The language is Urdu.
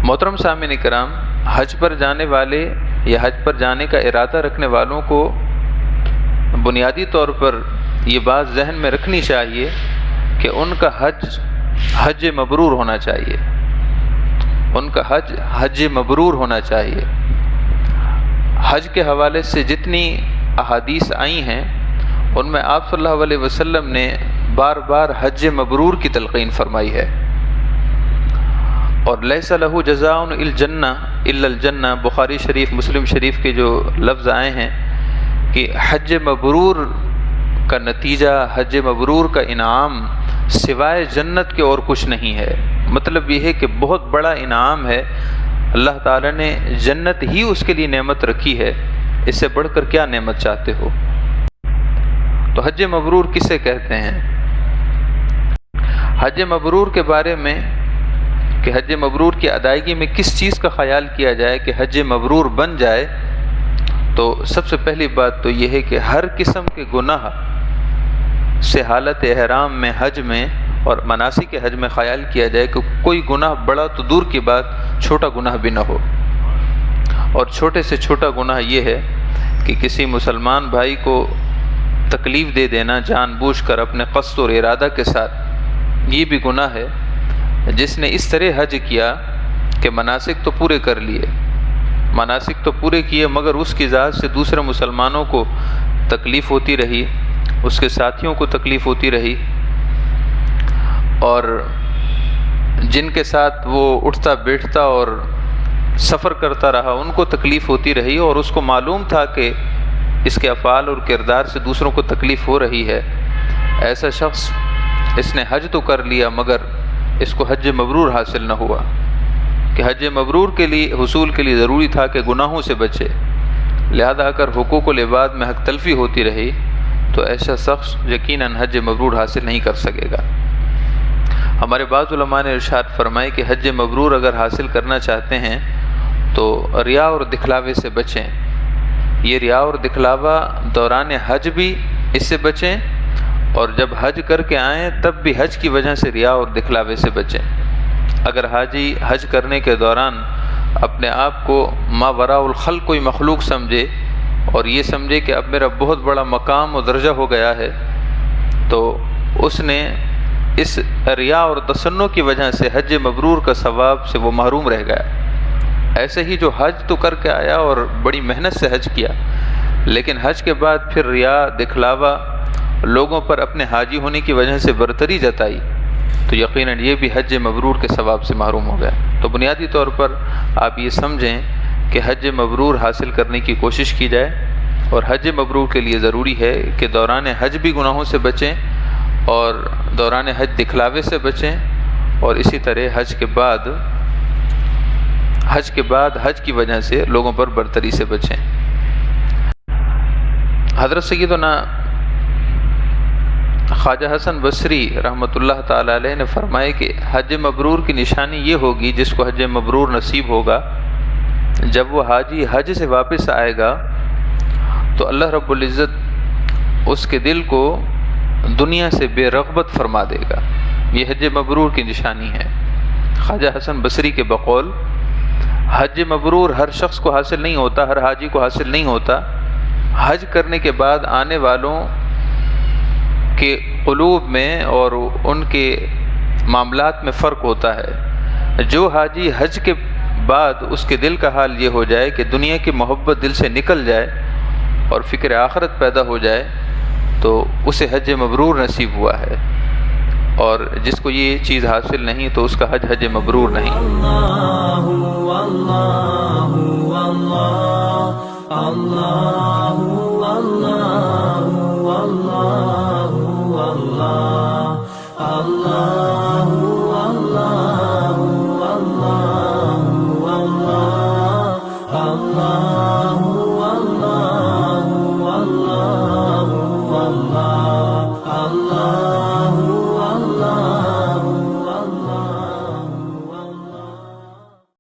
محترم سامعین کرام، حج پر جانے والے یا حج پر جانے کا ارادہ رکھنے والوں کو بنیادی طور پر یہ بات ذہن میں رکھنی چاہیے کہ ان کا حج مبرور ہونا چاہیے، ان کا حج مبرور ہونا چاہیے۔ حج کے حوالے سے جتنی احادیث آئی ہیں ان میں آپ صلی اللہ علیہ وسلم نے بار بار حج مبرور کی تلقین فرمائی ہے۔ اور لیس لہ جزاء الا الجنہ، بخاری شریف مسلم شریف کے جو لفظ آئے ہیں کہ حج مبرور کا نتیجہ، حج مبرور کا انعام سوائے جنت کے اور کچھ نہیں ہے۔ مطلب یہ ہے کہ بہت بڑا انعام ہے، اللہ تعالیٰ نے جنت ہی اس کے لیے نعمت رکھی ہے، اس سے بڑھ کر کیا نعمت چاہتے ہو؟ تو حج مبرور کسے کہتے ہیں؟ حج مبرور کے بارے میں کہ حج مبرور کی ادائیگی میں کس چیز کا خیال کیا جائے کہ حج مبرور بن جائے، تو سب سے پہلی بات تو یہ ہے کہ ہر قسم کے گناہ سے حالت احرام میں، حج میں اور مناسک کے حج میں خیال کیا جائے کہ کوئی گناہ بڑا تو دور کی بات چھوٹا گناہ بھی نہ ہو۔ اور چھوٹے سے چھوٹا گناہ یہ ہے کہ کسی مسلمان بھائی کو تکلیف دے دینا جان بوجھ کر اپنے قصد اور ارادہ کے ساتھ، یہ بھی گناہ ہے۔ جس نے اس طرح حج کیا کہ مناسک تو پورے کر لیے، مناسک تو پورے کیے، مگر اس کی ذات سے دوسرے مسلمانوں کو تکلیف ہوتی رہی، اس کے ساتھیوں کو تکلیف ہوتی رہی، اور جن کے ساتھ وہ اٹھتا بیٹھتا اور سفر کرتا رہا ان کو تکلیف ہوتی رہی، اور اس کو معلوم تھا کہ اس کے افعال اور کردار سے دوسروں کو تکلیف ہو رہی ہے۔ ایسا شخص، اس نے حج تو کر لیا مگر اس کو حج مبرور حاصل نہ ہوا، کہ حج مبرور کے لیے حصول کے لیے ضروری تھا کہ گناہوں سے بچے، لہذا اگر حقوق العباد میں حق تلفی ہوتی رہی تو ایسا شخص یقیناً حج مبرور حاصل نہیں کر سکے گا۔ ہمارے بعض علماء نے ارشاد فرمائے کہ حج مبرور اگر حاصل کرنا چاہتے ہیں تو ریا اور دکھلاوے سے بچیں۔ یہ ریا اور دکھلاوا دوران حج بھی اس سے بچیں، اور جب حج کر کے آئیں تب بھی حج کی وجہ سے ریا اور دکھلاوے سے بچیں۔ اگر حاجی حج کرنے کے دوران اپنے آپ کو ما وراء الخلق کوئی مخلوق سمجھے اور یہ سمجھے کہ اب میرا بہت بڑا مقام و درجہ ہو گیا ہے، تو اس نے اس ریا اور تصنع کی وجہ سے حج مبرور کا ثواب سے وہ محروم رہ گیا۔ ایسے ہی جو حج تو کر کے آیا اور بڑی محنت سے حج کیا، لیکن حج کے بعد پھر ریا دکھلاوا لوگوں پر اپنے حاجی ہونے کی وجہ سے برتری جتائی، تو یقیناً یہ بھی حج مبرور کے ثواب سے محروم ہو گیا۔ تو بنیادی طور پر آپ یہ سمجھیں کہ حج مبرور حاصل کرنے کی کوشش کی جائے، اور حج مبرور کے لیے ضروری ہے کہ دوران حج بھی گناہوں سے بچیں، اور دوران حج دکھلاوے سے بچیں، اور اسی طرح حج کے بعد حج کی وجہ سے لوگوں پر برتری سے بچیں۔ حضرت سیدنا خواجہ حسن بصری رحمۃ اللہ تعالی علیہ نے فرمائے کہ حج مبرور کی نشانی یہ ہوگی، جس کو حج مبرور نصیب ہوگا، جب وہ حاجی حج سے واپس آئے گا تو اللہ رب العزت اس کے دل کو دنیا سے بے رغبت فرما دے گا۔ یہ حج مبرور کی نشانی ہے۔ خواجہ حسن بصری کے بقول حج مبرور ہر شخص کو حاصل نہیں ہوتا، ہر حاجی کو حاصل نہیں ہوتا۔ حج کرنے کے بعد آنے والوں کے قلوب میں اور ان کے معاملات میں فرق ہوتا ہے۔ جو حاجی حج کے بعد اس کے دل کا حال یہ ہو جائے کہ دنیا کی محبت دل سے نکل جائے اور فکر آخرت پیدا ہو جائے، تو اسے حج مبرور نصیب ہوا ہے، اور جس کو یہ چیز حاصل نہیں تو اس کا حج مبرور نہیں۔ اللہ اللہ اللہ اللہ